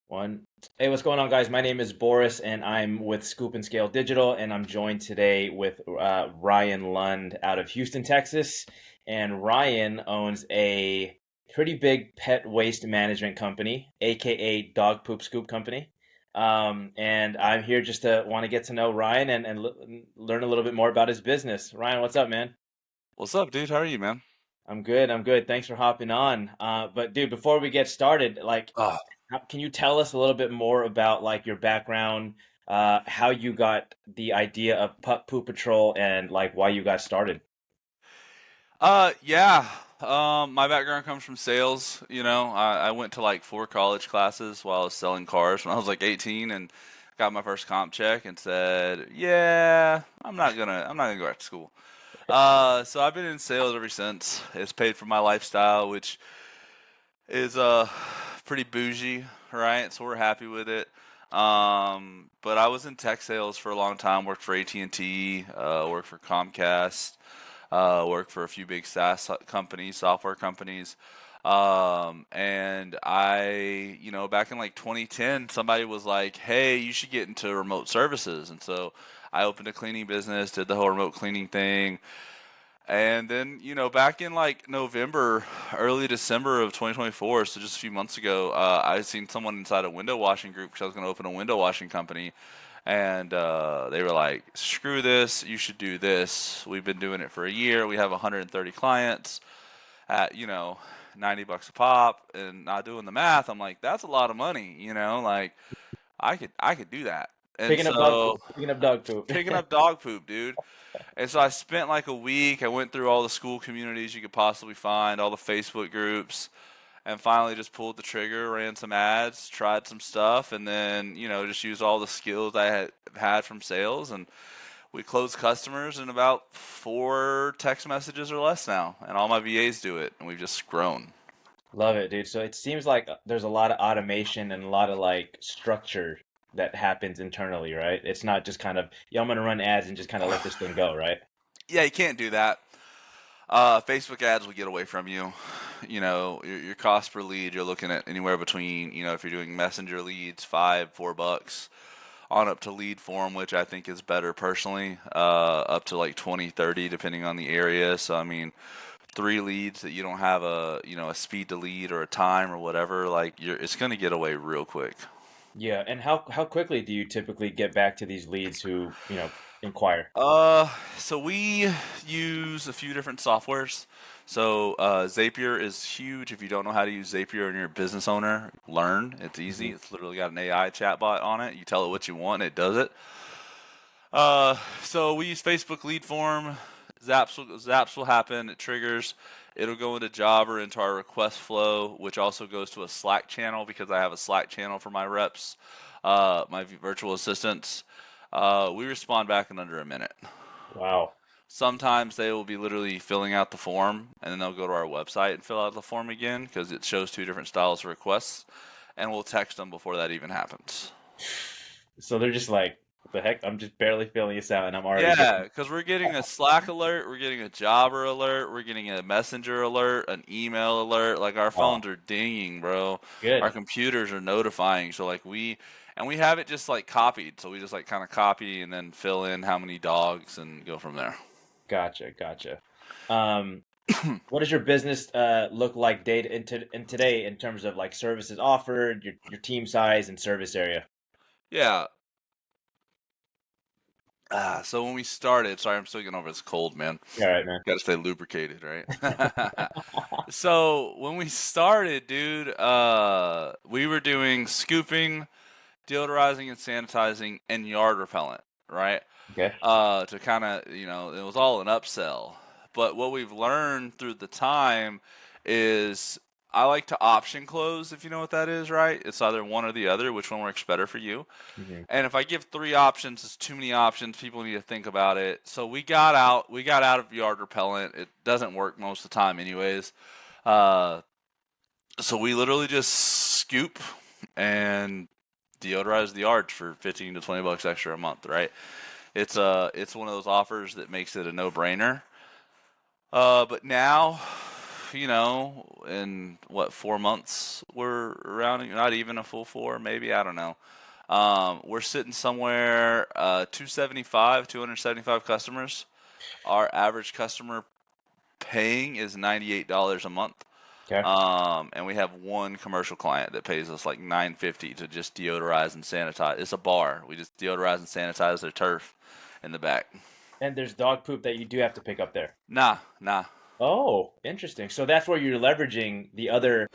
One. Hey, what's going on, guys? My name is Boris, and I'm with Scoop and Scale Digital, and I'm joined today with Ryan Lund out of Houston, Texas. And Ryan owns a pretty big pet waste management company, aka Dog Poop Scoop Company. And I'm here just to want to get to know Ryan and learn a little bit more about his business. Ryan, what's up, man? What's up, dude? How are you, man? I'm good. I'm good. Thanks for hopping on. But dude, before we get started, Oh, can you tell us a little bit more about like your background, how you got the idea of Pup Poop Patrol and like why you got started? yeah. My background comes from sales. I went to like 4 college classes while I was selling cars when I was like 18, and got my first comp check and said, "Yeah, I'm not gonna go back to school." So I've been in sales ever since. It's paid for my lifestyle, which is pretty bougie, right? So we're happy with it. But I was in tech sales for a long time. Worked for AT&T. Worked for Comcast. Worked for a few big SaaS companies, software companies. And back in like 2010, somebody was like, "Hey, you should get into remote services." And so I opened a cleaning business, did the whole remote cleaning thing. And then, back in like November, early December of 2024, so just a few months ago, I seen someone inside a window washing group because I was going to open a window washing company. And they were like, "Screw this, you should do this. We've been doing it for a year. We have 130 clients at, $90 a pop." And not doing the math, I'm like, that's a lot of money, like I could do that. And Picking up dog so poop. Picking up dog poop. picking up dog poop, dude. And so I spent like a week. I went through all the school communities you could possibly find, all the Facebook groups, and finally just pulled the trigger, ran some ads, tried some stuff, and then, just used all the skills I had from sales. And we closed customers in about 4 text messages or less now. And all my VAs do it. And we've just grown. Love it, dude. So it seems like there's a lot of automation and a lot of like structure that happens internally, right? It's not just kind of, yeah, I'm gonna run ads and just kind of let this thing go, right? Yeah, you can't do that. Facebook ads will get away from you. Your cost per lead, you're looking at anywhere between, if you're doing messenger leads, $5, $4, on up to lead form, which I think is better personally, up to like 20, 30, depending on the area. So, I mean, 3 leads that you don't have a speed to lead or a time or whatever, like it's going to get away real quick. Yeah, and how quickly do you typically get back to these leads who, inquire? So we use a few different softwares. So Zapier is huge. If you don't know how to use Zapier and you're a business owner, learn. It's easy. It's literally got an AI chatbot on it. You tell it what you want, and it does it. So we use Facebook lead form. Zaps will happen. It triggers. It'll go into Java into our request flow, which also goes to a Slack channel because I have a Slack channel for my reps, my virtual assistants. We respond back in under a minute. Wow. Sometimes they will be literally filling out the form, and then they'll go to our website and fill out the form again because it shows 2 different styles of requests, and we'll text them before that even happens. So they're just like, what the heck? I'm just barely filling this out and I'm already Yeah, getting. because we're getting a Slack alert, we're getting a Jabber alert, we're getting a Messenger alert, an email alert. Like our Oh, phones are dinging, bro. Our good. computers are notifying. So like we have it just like copied. So we just like kind of copy and then fill in how many dogs and go from there. Gotcha, gotcha. Um, what does your business look like in today in terms of like services offered, your team size and service area? Yeah. So when we started, sorry, I'm still getting over this cold, man. Yeah, all right, man. Got to stay lubricated, right? So when we started, dude, we were doing scooping, deodorizing and sanitizing, and yard repellent, right? Okay. To kind of, it was all an upsell. But what we've learned through the time is I like to option close, if you know what that is, right? It's either one or the other, which one works better for you. Hmm. And if I give 3 options, it's too many options. People need to think about it. So we got out of yard repellent. It doesn't work most of the time, anyways. Uh, so we literally just scoop and deodorize the yard for 15 to $20 extra a month, right? It's one of those offers that makes it a no brainer. But now in what 4 months we're rounding, not even a full four, maybe, I don't know. We're sitting somewhere 275 customers. Our average customer paying is $98 a month. Okay. And we have one commercial client that pays us like $9.50 to just deodorize and sanitize. It's a bar. We just deodorize and sanitize their turf in the back. And there's dog poop that you do have to pick up there. Nah. Oh, interesting. So that's where you're leveraging the other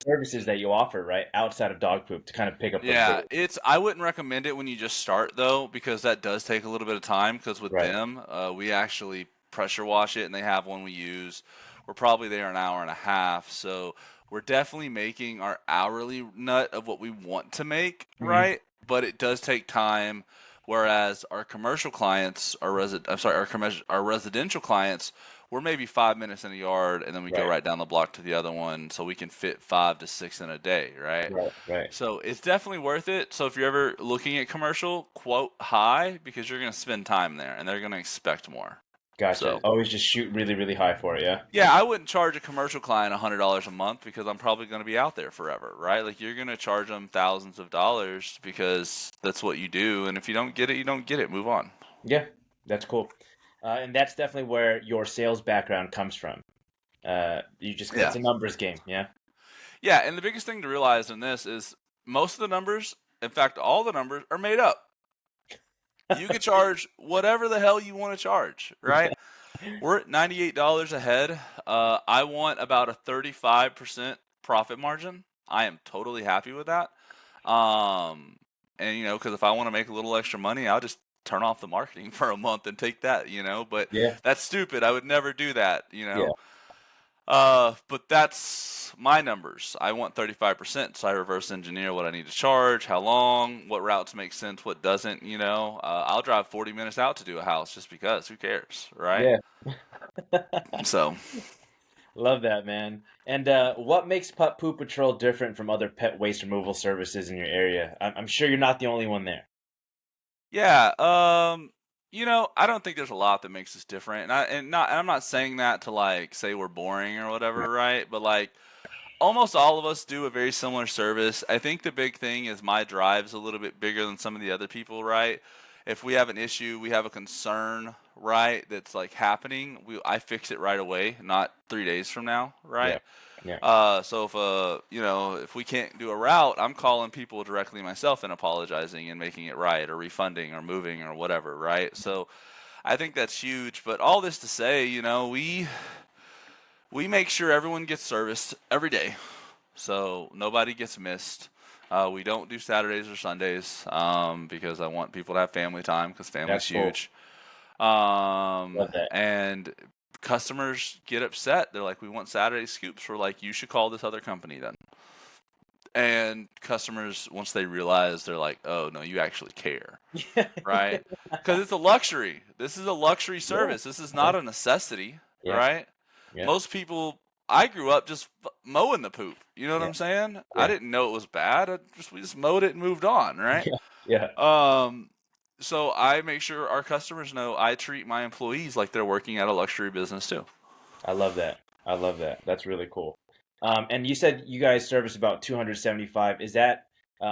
services that you offer, right? Outside of dog poop to kind of pick up those Yeah, days. I wouldn't recommend it when you just start though, because that does take a little bit of time. Because with Right. them, we actually pressure wash it, and they have one we use. We're probably there an hour and a half, so we're definitely making our hourly nut of what we want to make, Hmm. right? But it does take time. Whereas our commercial clients, I'm sorry, our residential clients, we're maybe 5 minutes in a yard, and then we go Right. right down the block to the other one, so we can fit 5 to 6 in a day, right? Right. Right. So it's definitely worth it. So if you're ever looking at commercial, quote high, because you're going to spend time there and they're going to expect more. Gotcha. So Always just shoot really, really high for it, yeah? yeah, I wouldn't charge a commercial client $100 a month because I'm probably going to be out there forever, right? Like you're going to charge them thousands of dollars because that's what you do. And if you don't get it, you don't get it. Move on. Yeah, that's cool. And that's definitely where your sales background comes from. It's Yeah. a numbers game, yeah? Yeah. And the biggest thing to realize in this is most of the numbers, in fact, all the numbers are made up. You can charge whatever the hell you want to charge, right? We're at $98 a head. I want about a 35% profit margin. I am totally happy with that. Um, and because if I want to make a little extra money, I'll just turn off the marketing for a month and take that. But Yeah, that's stupid. I would never do that. yeah. But that's my numbers. I want 35%, so I reverse engineer what I need to charge, how long, what routes make sense, what doesn't. I'll drive 40 minutes out to do a house just because. Who cares, right? Yeah. So. Love that, man. And what makes Pup Poop Patrol different from other pet waste removal services in your area? I'm sure you're not the only one there. Yeah, I don't think there's a lot that makes us different, and I'm not saying that to like say we're boring or whatever, right? But like almost all of us do a very similar service. I think the big thing is my drive's a little bit bigger than some of the other people, right? If we have an issue, we have a concern, right, that's like happening, I fix it right away, not 3 days from now, Yeah, right? yeah, So if we can't do a route, I'm calling people directly myself and apologizing and making it right, or refunding, or moving, or whatever, right? So I think that's huge. But all this to say, we make sure everyone gets serviced every day, so nobody gets missed. We don't do Saturdays or Sundays because I want people to have family time because family's that's cool. huge. Love that. And customers get upset. They're like, "We want Saturday scoops." We're like, "You should call this other company then." And customers, once they realize, they're like, "Oh no, you actually care, right?" Because it's a luxury. This is a luxury Yeah, service. This is yeah, not a necessity, yeah, right? yeah, Most people, I grew up just mowing the poop. You know what yeah, I'm saying? I yeah, didn't know it was bad. We just mowed it and moved on, right? yeah, yeah. Um, so I make sure our customers know I treat my employees like they're working at a luxury business too. I love that. I love that. That's really cool. And you said you guys service about 275. Is that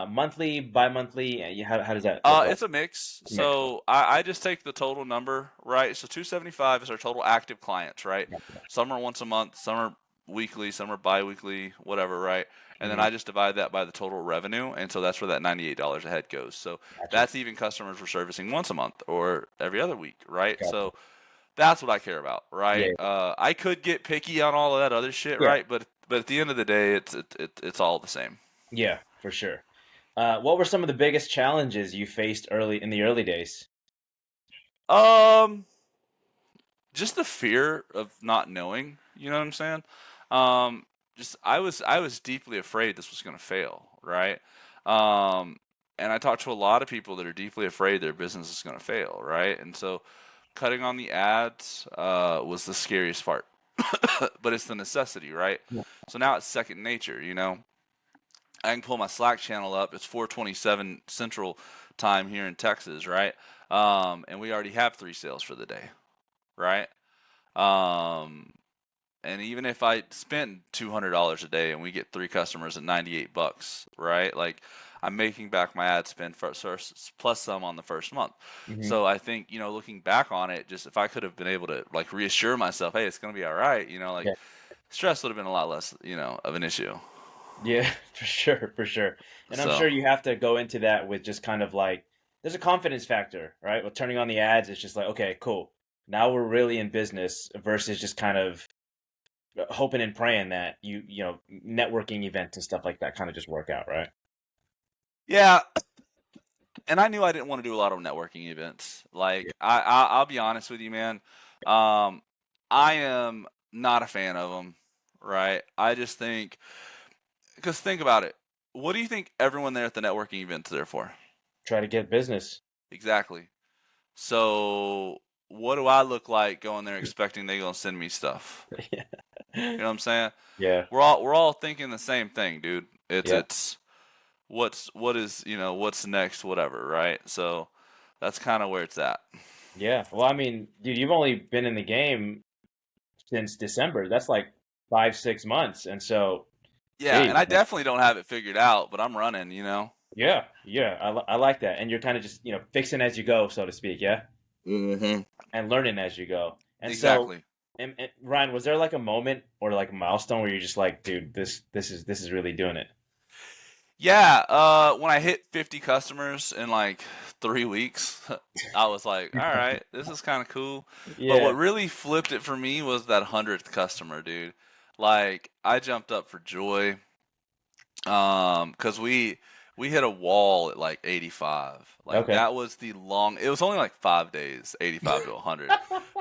monthly, bi-monthly? How does that look like? It's a mix. It's a mix. So I just take the total number, right? So 275 is our total active clients, right? Some are once a month, some are weekly, some are bi-weekly, whatever, right? And then Mm-hmm. I just divide that by the total revenue, and so that's where that $98 a head goes. So Gotcha. that's even customers we're servicing once a month or every other week, right? Gotcha. So that's what I care about, Yeah. right? I could get picky on all of that other shit, Yeah. right? But at the end of the day, it's all the same. Yeah, for sure. What were some of the biggest challenges you faced early in the early days? Um, just the fear of not knowing. You know what I'm saying? Just I was deeply afraid this was going to fail, right? Um, and I talked to a lot of people that are deeply afraid their business is going to fail, right? And so cutting on the ads was the scariest part, but it's the necessity, right? Yeah. So now it's second nature, I can pull my Slack channel up. It's 4:27 Central Time here in Texas, right? And we already have 3 sales for the day, right? Um, And even if I spent $200 a day and we get 3 customers at $98, right? Like I'm making back my ad spend plus some on the first month. Hmm. So I think, looking back on it, just if I could have been able to like reassure myself, hey, it's going to be all right, like Yeah. stress would have been a lot less, of an issue. Yeah, for sure, for sure. And I'm So sure you have to go into that with just kind of like there's a confidence factor, right? With turning on the ads, it's just like, okay, cool. Now we're really in business versus just kind of hoping and praying that networking events and stuff like that kind of just work out, right? yeah, and I knew I didn't want to do a lot of networking events. Yeah. Like I'll be honest with you, man. Um, I am not a fan of them. Right? I just think because think about it. What do you think everyone there at the networking event's there for? Try to get business. Exactly. So what do I look like going there expecting they gonna send me stuff? You know what I'm saying? Yeah. We're all thinking the same thing, dude. It's Yeah. it's what is what's next, whatever, right? So that's kind of where it's at. Yeah. Well, I mean, dude, you've only been in the game since December. That's like 5, 6 months. And so, Yeah, geez, and I man. definitely don't have it figured out, but I'm running. Yeah, yeah, I like that. And you're kind of just, fixing as you go, so to speak, yeah? Mm-hmm. And learning as you go. And so, Exactly. and Ryan, was there like a moment or like a milestone where you're just like, dude, this is really doing it? Yeah, when I hit 50 customers in like 3 weeks, I was like, all right, this is kind of cool. But Yeah. what really flipped it for me was that 100th customer, dude. Like, I jumped up for joy. 'Cause we hit a wall at like 85. Like Okay. that was it was only like 5 days, 85 to 100.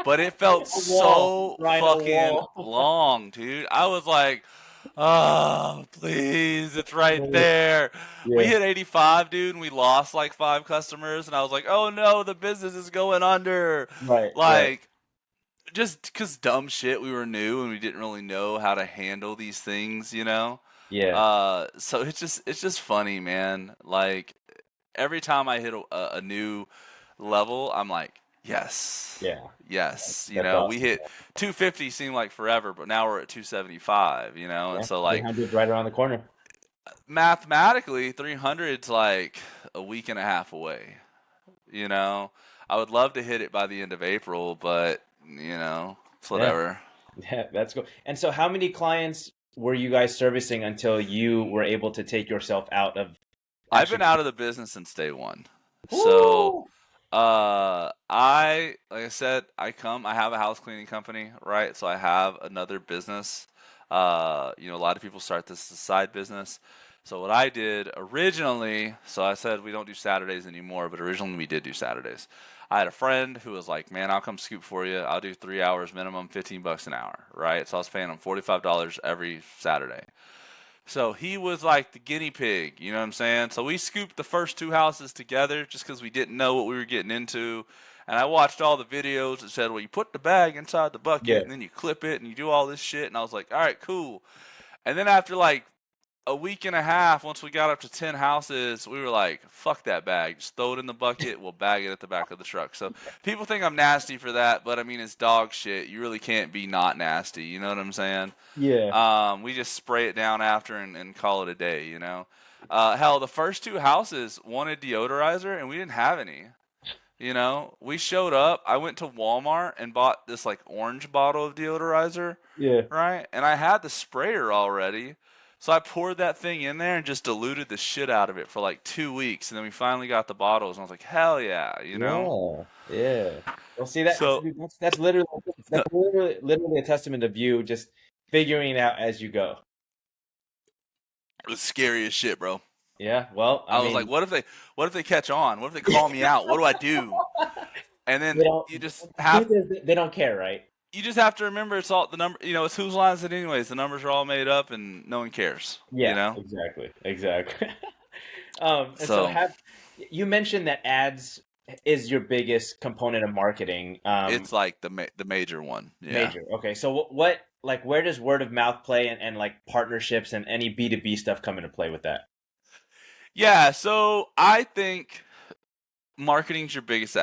But it felt A wall, so Ryan, a fucking wall. long, dude. I was like, oh, please, it's right there. We Yeah. hit 85, dude, and we lost like 5 customers, and I was like, oh no, the business is going under. Right, right. Like, just because dumb shit, we were new and we didn't really know how to handle these things. Yeah, So it's just funny, man. Like every time I hit a new level, I'm like, yes, yeah. yes. That's We awesome. hit 250 seemed like forever, but now we're at 275. And Yeah, so like 300 right around the corner. mathematically, 300's like a week and a half away. You know, I would love to hit it by the end of April, but it's Yeah, whatever. yeah, that's cool. And so, how many clients were you guys servicing until you were able to take yourself out of I've been actually? out of the business since day one. So, Woo! like I said, I have a house cleaning company, right? So I have another business. A lot of people start this as a side business. So what I did originally, so I said we don't do Saturdays anymore, but originally we did do Saturdays. I had a friend who was like, "Man, I'll come scoop for you. I'll do 3 hours minimum, $15 an hour." Right? So I was paying him $45 every Saturday. So he was like the guinea pig, you know what I'm saying? So we scooped the first 2 houses together just because we didn't know what we were getting into. And I watched all the videos that said, well, you put the bag inside the bucket Yeah, and then you clip it and you do all this shit. And I was like, all right, cool. And then after like a week and a half, once we got up to 10 houses, we were like, fuck that bag. Just throw it in the bucket. We'll bag it at the back of the truck. So people think I'm nasty for that, but I mean, it's dog shit. You really can't be not nasty. You know what I'm saying? yeah, We just spray it down after and call it a day. Hell, the first 2 houses wanted deodorizer and we didn't have any. We showed up. I went to Walmart and bought this like orange bottle of deodorizer, yeah. right? And I had the sprayer already. So I poured that thing in there and just diluted the shit out of it for like 2 weeks. And then we finally got the bottles and I was like, hell yeah. Yeah, yeah. Well, see So that's literally a testament of you just figuring it out as you go. it was scary as shit, bro. Yeah. Well, I I was like, mean, what if they catch on? What if they call me out? What do I do? And then they don't. you just The have truth is, they don't care, right? you just have to remember it's all the number. It's whose line is it anyways? The numbers are all made up, and no one cares. You Yeah, know. exactly, exactly. And so So have you mentioned that ads is your biggest component of marketing? it's like the major one. Yeah. Major. Okay, so what like where does word of mouth play and like partnerships and any B2B stuff come into play with that? Yeah. So I think marketing's your biggest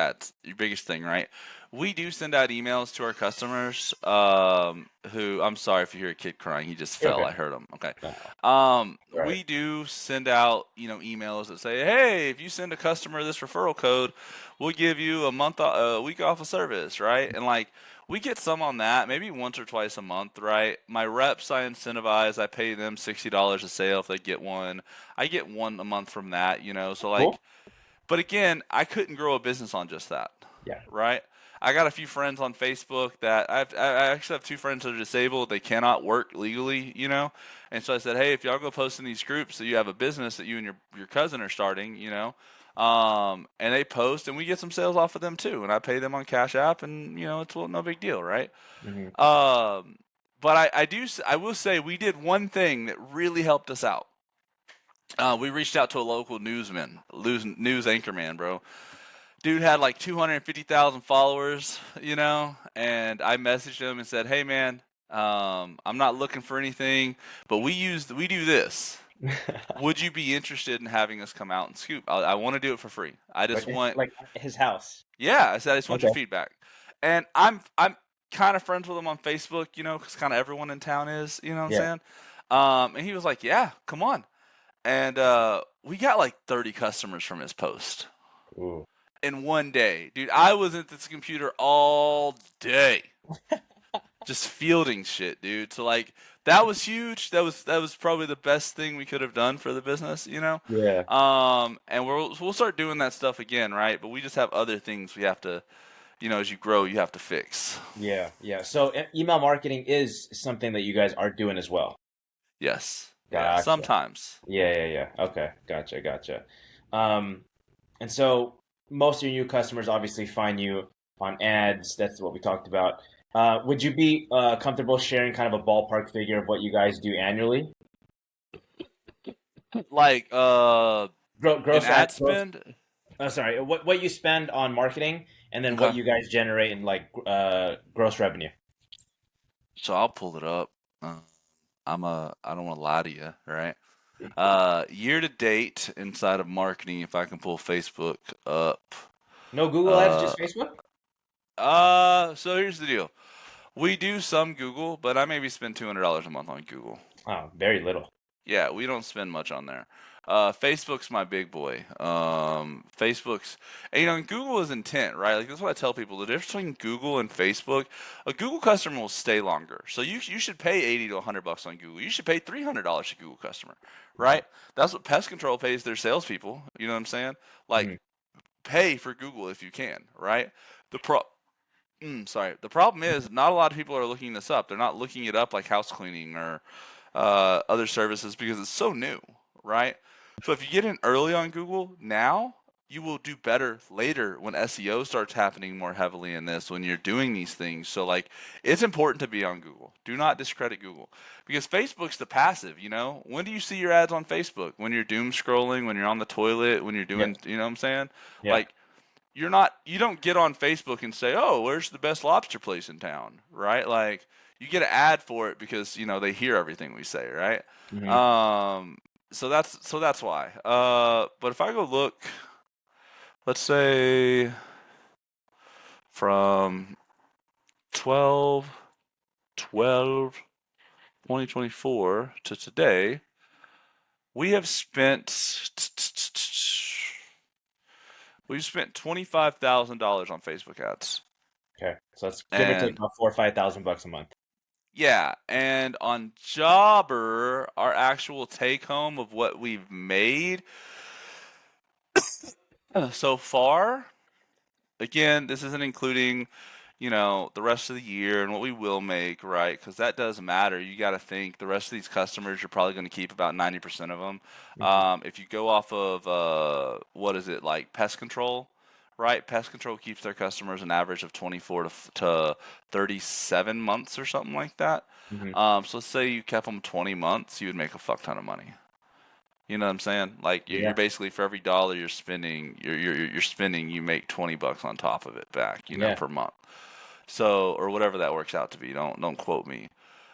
thing, right? We do send out emails to our customers. Who I'm sorry if you hear a kid crying. He just You're fell. okay. I heard him. Okay. No, right. We do send out emails that say, hey, if you send a customer this referral code, we'll give you a week off of service, right? And like we get some on that, maybe once or twice a month, right? My reps I incentivize. I pay them $60 a sale if they get one. I get one a month from that. So Cool. like, but again, I couldn't grow a business on just that, Yeah. right? I got a few friends on Facebook that I actually have two friends that are disabled. They cannot work legally. And so I said, hey, if y'all go post in these groups that you have a business that you and your cousin are starting, and they post and we get some sales off of them too. And I pay them on Cash App and, it's no big deal, right? Hmm. But I will say we did one thing that really helped us out. We reached out to a local news anchorman, bro. Dude had like 250,000 followers, and I messaged him and said, "Hey, man, I'm not looking for anything, but we do this. Would you be interested in having us come out and scoop? I want to do it for free. I just want, Like his house. yeah." I said, "I just want your Okay. feedback." And I'm kind of friends with him on Facebook, because kind of everyone in town is, you know what I'm Yeah. saying? And he was like, "Yeah, come on." And we got like 30 customers from his post Ooh. in one day. Dude, I was at this computer all day just fielding shit, dude. So like that was huge. That was probably the best thing we could have done for the business. Yeah. And we'll start doing that stuff again, right? But we just have other things we have to, as you grow, you have to fix. Yeah. Yeah. So email marketing is something that you guys are doing as well. Yes. Yeah, Gotcha. sometimes. Yeah. Yeah. Yeah. Okay. Gotcha. Gotcha. Um, and so most of your new customers obviously find you on ads. That's what we talked about. Would you be comfortable sharing kind of a ballpark figure of what you guys do annually? Like in Gross ad, ad gross. spend. Oh, sorry. What you spend on marketing, and then what Okay. you guys generate in like gross revenue. So I'll pull it up. Uh, I don't want to lie to you, right? Year to date inside of marketing, if I can pull Facebook up. No Google ads, Uh, just Facebook? so here's the deal. We do some Google, but I maybe spend $200 a month on Google. Oh, very little. Yeah, we don't spend much on there. Facebook's my big boy. Facebook's, and Google is intent, right? Like that's what I tell people. The difference between Google and Facebook, a Google customer will stay longer. So you should pay 80 to $100 on Google. You should pay $300 to Google customer, Wow. right? That's what pest control pays their salespeople. You know what I'm saying? Like Mhm. pay for Google if you can, right? The pro sorry. The problem is not a lot of people are looking this up. They're not looking it up like house cleaning or other services because it's so new, right? So if you get in early on Google now, you will do better later when SEO starts happening more heavily in this when you're doing these things. So like it's important to be on Google. Do not discredit Google because Facebook's the passive. When do you see your ads on Facebook? When you're doom scrolling, when you're on the toilet, when you're Yeah. doing, you know what I'm saying? Yeah. Like you don't get on Facebook and say, "Oh, where's the best lobster place in town?" Right? Like you get an ad for it because they hear everything we say, right? Hmm. Um, so that's why. But if I go look, let's say from 12 12 2024 to today, we have spent $25,000 on Facebook ads. Okay. So that's give or take And about 4 or 5 thousand bucks a month. yeah, and on Jobber, our actual take home of what we've made so far, again, this isn't including, the rest of the year and what we will make, right? Because that does matter. You got to think the rest of these customers, you're probably going to keep about 90% of them. Hmm. If you go off of, what is it, like pest control, right? Pest control keeps their customers an average of 24 to 37 months or something like that. Hmm. So let's say you kept them 20 months, you would make a fuck ton of money. You know what I'm saying? Like you're Yeah. basically for every dollar you're spending, you're spending, you make $20 on top of it back, Yeah. per month. So or whatever that works out to be. Don't quote me.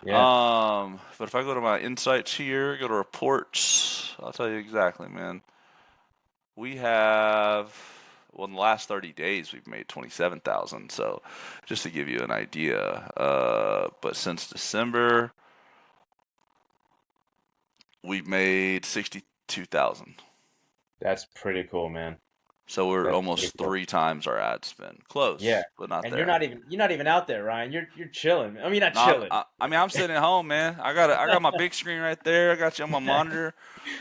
Yeah. But if I go to my insights here, go to reports, I'll tell you exactly, man. We have Well, in the last 30 days, we've made 27,000. So, just to give you an idea, but since December, we've made 62,000. That's pretty cool, man. So we're That's pretty almost cool. 3 times our ad spend. Yeah. Close, but not And there. you're not even out there, Ryan. You're chilling. I mean, not No, chilling. I mean, I'm sitting at home, man. I got my big screen right there. I got you on my monitor.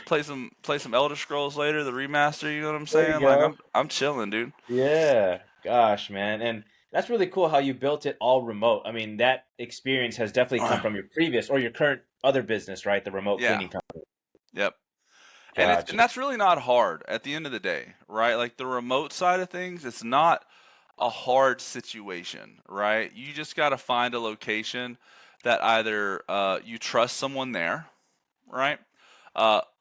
Play some Elder Scrolls later, the remaster. You know what I'm There you saying? Like go. I'm chilling, dude. Yeah. Gosh, man. And that's really cool how you built it all remote. I mean, that experience has definitely come from your previous or your current other business, right? The remote Yeah. cleaning company. Yep. And it's Gotcha. and that's really not hard at the end of the day, right? Like the remote side of things, it's not a hard situation, right? You just got to find a location that either you trust someone there, right?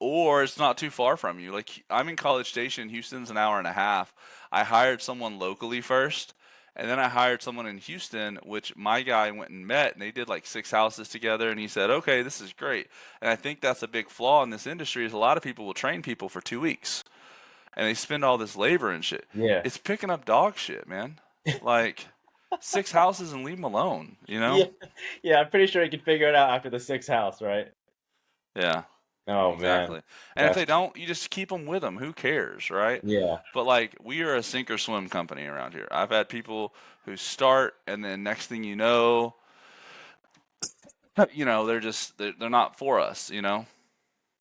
Or it's not too far from you. Like I'm in College Station, Houston's an hour and a half. I hired someone locally first, and then I hired someone in Houston, which my guy went and met, and they did like 6 houses together, and he said, "Okay, this is great." And I think that's a big flaw in this industry is a lot of people will train people for 2 weeks, and they spend all this labor and shit. Yeah. It's picking up dog shit, man. Like 6 houses and leave them alone, you know? Yeah. Yeah, I'm pretty sure you can figure it out after the sixth house, right? Yeah. Oh man. Exactly. And if That's they don't, you just keep them with them. Who cares, right? yeah. But like, we are a sink or swim company around here. I've had people who start, and then next thing they're not for us. You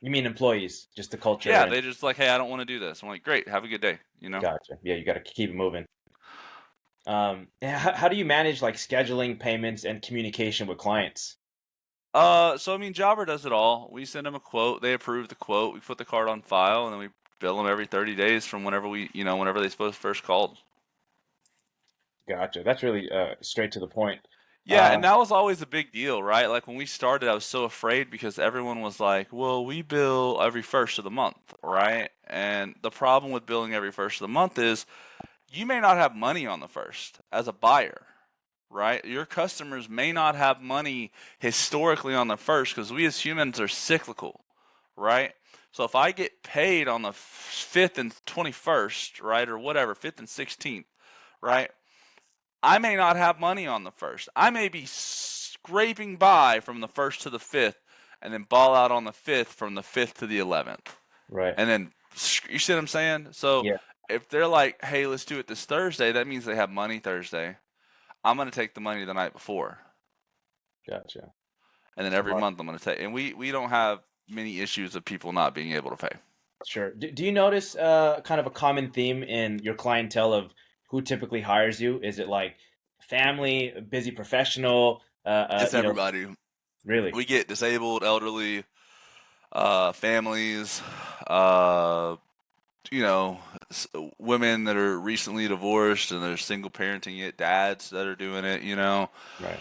mean employees, just the culture Yeah, and they just like, hey, I don't want to do this. I'm like, great, have a good day. gotcha. Yeah, you got to keep it moving. Yeah, how do you manage like scheduling, payments, and communication with clients? So I mean, Jobber does it all. We send them a quote, they approve the quote, we put the card on file, and then we bill them every 30 days from whenever they supposed first called. Gotcha. That's really straight to the point. Yeah, Uh, and that was always a big deal, right? Like when we started, I was so afraid because everyone was like, "Well, we bill every first of the month, right?" And the problem with billing every first of the month is you may not have money on the first as a buyer, right? Your customers may not have money historically on the first because we as humans are cyclical, right? So if I get paid on the 5th and 21st, right, or whatever, 5th and 16th, right? I may not have money on the first. I may be scraping by from the first to the 5th and then ball out on the 5th from the 5th to the 11th. right. And then, you see what I'm saying? So Yeah. if they're like, hey, let's do it this Thursday, that means they have money Thursday. I'm going to take the money the night before. Gotcha. And then every Smart. month I'm going to take. And we don't have many issues of people not being able to pay. Sure. Do you notice kind of a common theme in your clientele of who typically hires you? Is it like family, busy professional? It's everybody. Really? We get disabled, elderly, families, uh, you know, women that are recently divorced and they're single parenting it, dads that are doing it. Right.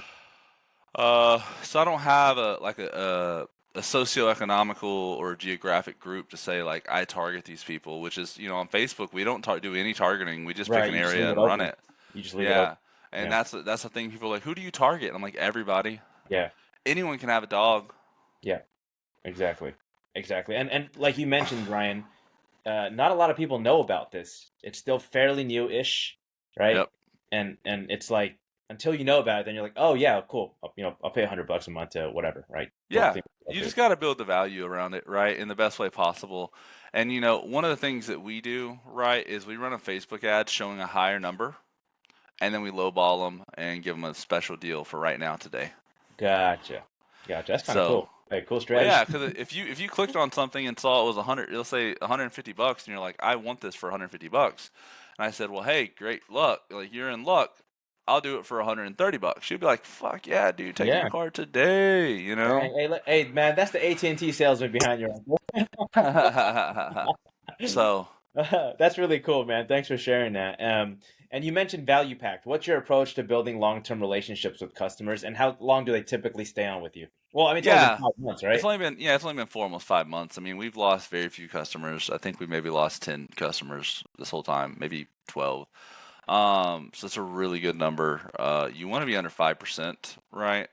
So I don't have a socioeconomical or geographic group to say like I target these people, which is on Facebook we don't do any targeting. We just pick Right. an You just leave area it and run open. it. You just leave it open. Yeah, and Yeah. that's the thing. People are like, who do you target? And I'm like, everybody. Yeah. Anyone can have a dog. Yeah. Exactly. Exactly. And like you mentioned, Ryan, not a lot of people know about this. It's still fairly new-ish, right? Yep. And it's like until you know about it, then you're like, oh yeah, cool. I'll pay $100 a month to whatever, right? Go Yeah, clean myself you here. just got to build the value around it, right, in the best way possible. And one of the things that we do, right, is we run a Facebook ad showing a higher number, and then we lowball them and give them a special deal for right now today. Gotcha. Gotcha. That's kind of So, cool. Hey, cool well, strategy. yeah, because if you clicked on something and saw it was 100, it'll say $150, and you're like, I want this for $150. And I said, well, hey, great luck. Like you're in luck. I'll do it for $130. She'd be like, fuck yeah, dude, take my Yeah. card today. You know. Hey, man, that's the AT&T salesman behind you. So. That's really cool, man. Thanks for sharing that. And you mentioned value packed. What's your approach to building long-term relationships with customers, and how long do they typically stay on with you? Well, I mean, it's only been Yeah, 5 months, it's right? only been yeah, it's only been for almost 5 months. I mean, we've lost very few customers. I think we maybe lost 10 customers this whole time, maybe 12. So it's a really good number. You want to be under 5%, right?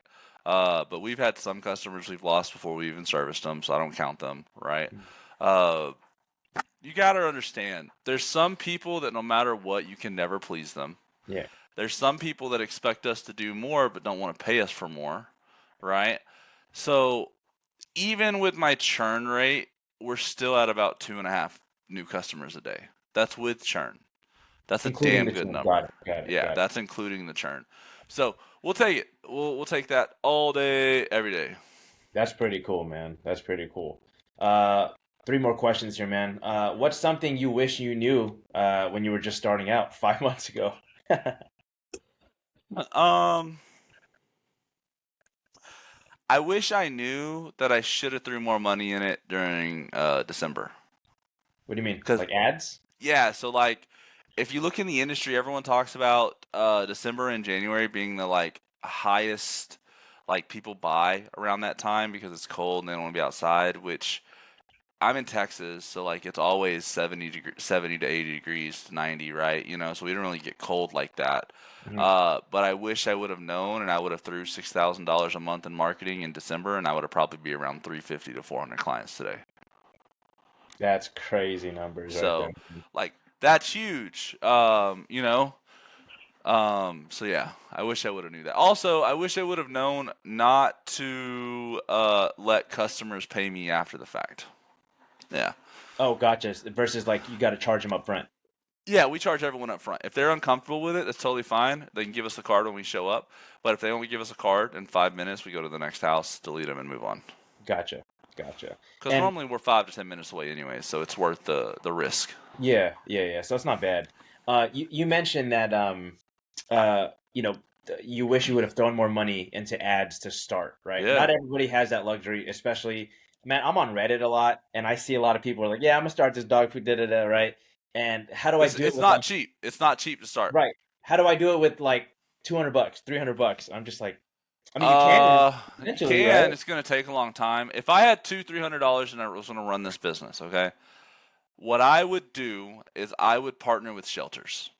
But we've had some customers we've lost before we even serviced them, so I don't count them, right? Uh, you got to understand. There's some people that no matter what, you can never please them. Yeah. There's some people that expect us to do more but don't want to pay us for more, right? So even with my churn rate, we're still at about 2.5 new customers a day. That's with churn. That's a Including damn the good churn. Got number. it. Got it. Yeah, Got it. that's including the churn. So we'll take it. We'll take that all day, every day. That's pretty cool, man. That's pretty cool. Uh, three more questions here, man. What's something you wish you knew when you were just starting out 5 months ago? Um, I wish I knew that I should have threw more money in it during December. What do you mean? Cause Like ads? yeah, so like if you look in the industry, everyone talks about December and January being the like highest like people buy around that time because it's cold and they don't want to be outside, which I'm in Texas, so like it's always 70 to 80 degrees to 90, right? You know, so we don't really get cold like that. Hmm. But I wish I would have known, and I would have threw $6,000 a month in marketing in December, and I would have probably be around 350 to 400 clients today. That's crazy numbers right there. So, like that's huge. So yeah, I wish I would have knew that. Also, I wish I would have known not to let customers pay me after the fact. Yeah. Oh, gotcha. Versus like you got to charge them up front. Yeah, we charge everyone up front. If they're uncomfortable with it, that's totally fine. They can give us the card when we show up. But if they only give us a card in 5 minutes, we go to the next house, delete them, and move on. Gotcha. Gotcha. Because And normally we're 5 to 10 minutes away anyway, so it's worth the risk. yeah, yeah, yeah. So it's not bad. You mentioned that you know, you wish you would have thrown more money into ads to start, right? Yeah, Not everybody has that luxury, especially, man, I'm on Reddit a lot and I see a lot of people are like, yeah, I'm gonna start this dog food, da da da, right? And how do I do it it's with not like, cheap. It's not cheap to start. right? How do I do it with like $200, $300? I'm just like, I mean, you can You eventually, right? can. It's going to take a long time. If I had $200, $300 and I was going to run this business, okay, what I would do is I would partner with shelters.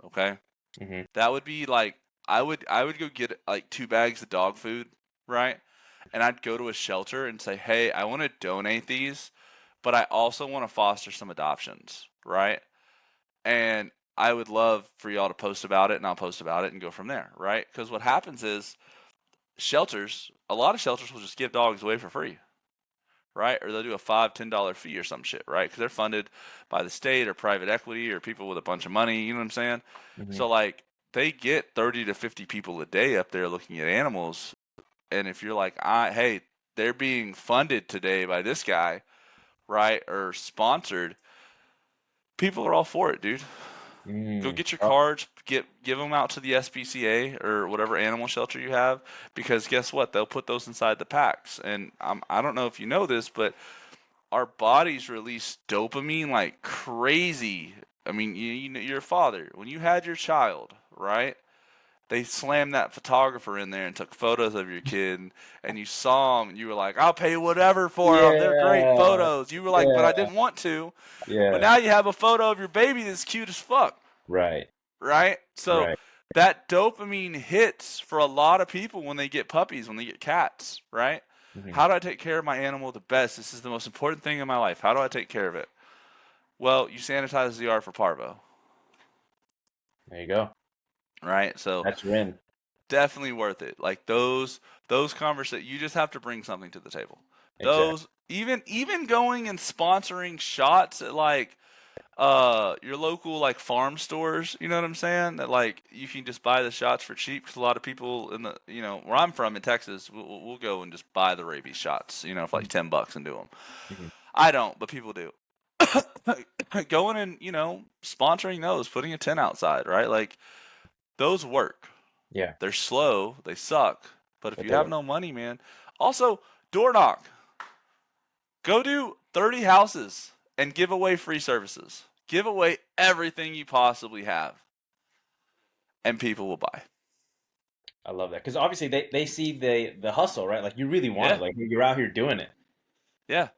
Okay, Hmm. that would be like I would go get like 2 bags of dog food, right? And I'd go to a shelter and say, hey, I want to donate these, but I also want to foster some adoptions, right? And I would love for y'all to post about it, and I'll post about it and go from there, right? Because what happens is a lot of shelters will just give dogs away for free, right? Or they'll do a $5, $10 fee or some shit, right? Because they're funded by the state or private equity or people with a bunch of money. You know what I'm saying? Hmm. So like they get 30 to 50 people a day up there looking at animals, and if you're like, hey, they're being funded today by this guy, right, or sponsored, people are all for it, dude. Go Mm. get your Oh, cards, give them out to the SPCA or whatever animal shelter you have, because guess what? They'll put those inside the packs. And I don't know if you know this, but our bodies release dopamine like crazy. I mean, you're a father. When you had your child, right? They slammed that photographer in there and took photos of your kid, and you saw them, and you were like, "I'll pay whatever for them. They're great yeah, photos." You were like, "But I yeah, didn't want to." But yeah. now you have a photo of your baby that's cute as fuck, Right, right? So right. that dopamine hits for a lot of people when they get puppies, when they get cats, right? Hmm. How do I take care of my animal the best? This is the most important thing in my life. How do I take care of it? Well, you sanitize the yard for parvo, There you go. right? So That's Rin. definitely worth it. Like those conversations, you just have to bring something to the table. Exactly. Those even going and sponsoring shots at like your local like farm stores, you know what I'm saying, that like you can just buy the shots for cheap, because a lot of people in the, where I'm from in Texas, we'll go and just buy the rabies shots, for like $10 and do them. Hmm. I don't, but people do. Going and sponsoring those, putting a tent outside, right? Like those work. Yeah, They're slow, they suck, but if but you they have work. no money, man. Also, door knock. Go do 30 houses and give away free services. Give away everything you possibly have, and people will buy. I love that because obviously they see the hustle, right? Like you really want it. Yeah, Like you're out here doing it. yeah,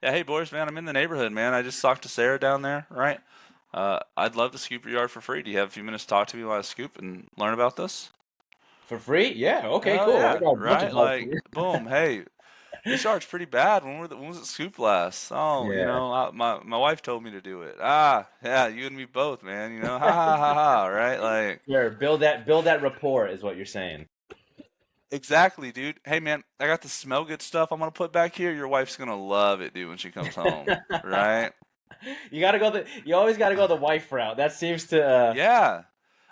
yeah. Hey, Boris, man, I'm in the neighborhood, man. I just talked to Sarah down there, right? I'd love to scoop your yard for free. Do you have a few minutes to talk to me while I scoop and learn about this? For free? Yeah. Okay. Hell Cool. I yeah, got a bunch of right? dogs for Like, you. boom, hey. We charged pretty bad when was it Scoop last? Oh, Yeah. my wife told me to do it. Ah, yeah, you and me both, man. Ha ha ha ha, right? Like Sure. Build that rapport is what you're saying. exactly, dude. Hey, man, I got the smell good stuff I'm gonna put back here. Your wife's gonna love it, dude, when she comes home, right? You always gotta go the wife route. That seems to Yeah.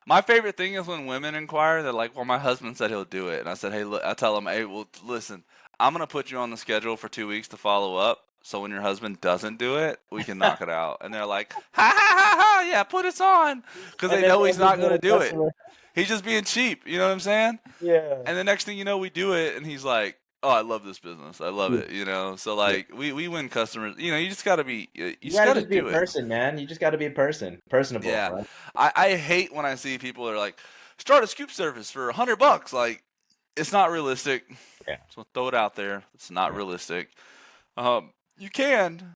My favorite thing is when women inquire, they're like, "Well, my husband said he'll do it," and I said, "Hey, look," I tell them, "Hey, well, listen, I'm gonna put you on the schedule for 2 weeks to follow up. So when your husband doesn't do it, we can knock it out." And they're like, "Ha ha ha ha! Yeah, put us on," because and they then know he's every not gonna little do it. customer. He's just being cheap. You know what I'm saying? Yeah. And the next thing you know, we do it, and he's like, "Oh, I love this business. I love Yeah. it." So Yeah. like we win customers. You just gotta be, you You just gotta gotta just be a do it. person, man. You just gotta be a person. Personable, Yeah, right? I hate when I see people that are like, start a scoop service for $100. Like, it's not realistic. Yeah. So throw it out there. It's not Yeah. realistic. You can,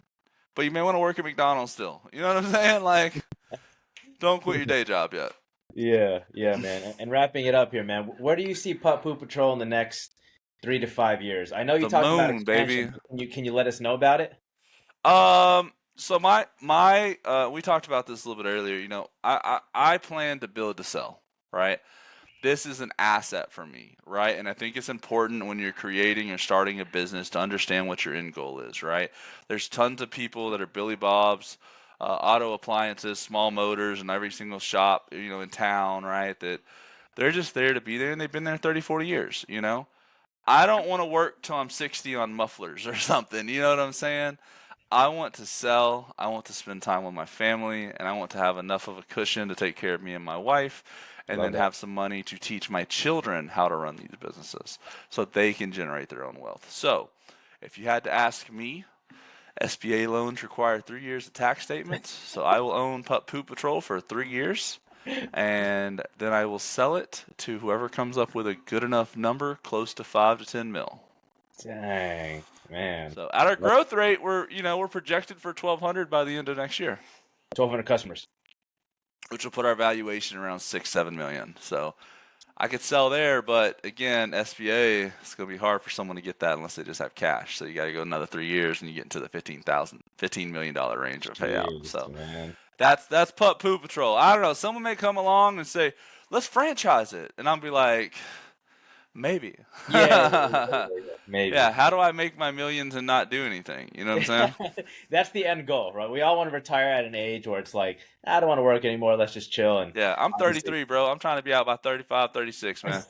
but you may want to work at McDonald's still. You know what I'm saying? Like, don't quit your day job yet. Yeah, yeah, man. And wrapping it up here, man. Where do you see Pup Poop Patrol in the next 3 to 5 years? I know you The talked about moon, expansion. baby. But can you let us know about it? So my we talked about this a little bit earlier. I plan to build to sell, right? This is an asset for me, right? And I think it's important when you're creating or starting a business to understand what your end goal is, right? There's tons of people that are Billy Bob's, auto appliances, small motors, and every single shop, in town, right? That they're just there to be there, and they've been there 30, 40 years. I don't want to work till I'm 60 on mufflers or something. You know what I'm saying? I want to sell, I want to spend time with my family, and I want to have enough of a cushion to take care of me and my wife, and Love then that. have some money to teach my children how to run these businesses so they can generate their own wealth. So, if you had to ask me, SBA loans require 3 years of tax statements, so I will own Pup Poop Patrol for 3 years, and then I will sell it to whoever comes up with a good enough number close to 5 to 10 mil. Dang, man. So at our growth rate, we're projected for 1,200 by the end of next year, 1,200 customers. which will put our valuation around 6-7 million. So I could sell there, but again, SBA, it's going to be hard for someone to get that unless they just have cash. So you got to go another 3 years and you get into the $15 million range of payout. Jeez, So man. that's Pup Poop Patrol. I don't know. Someone may come along and say, let's franchise it, and I'll be like, maybe. Yeah, yeah. Yeah, Maybe. how do I make my millions and not do anything? You know what I'm saying? That's the end goal, right? We all want to retire at an age where it's like, I don't want to work anymore. Let's just chill. And Yeah, I'm obviously, 33, bro. I'm trying to be out by 35, 36, man.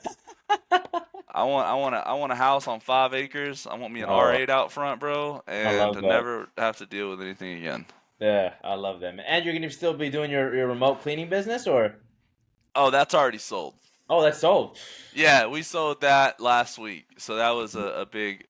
I want a house on 5 acres. I want me an oh, R8 out front, bro, I and love to that. never have to deal with anything again. Yeah, I love that, man. And you're gonna still be doing your remote cleaning business, or Oh, that's already sold. oh, that's sold. Yeah, we sold that last week. So that was a big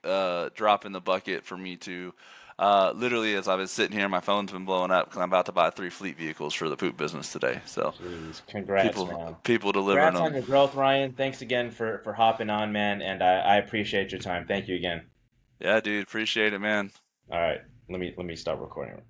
drop in the bucket for me to literally, as I've been sitting here, my phone's been blowing up because I'm about to buy 3 fleet vehicles for the poop business today. So Jeez, congrats, people man. people delivering Congrats on them. your growth, Ryan. Thanks again for hopping on, man. And I appreciate your time. Thank you again. Yeah, dude, appreciate it, man. All right, let me stop recording.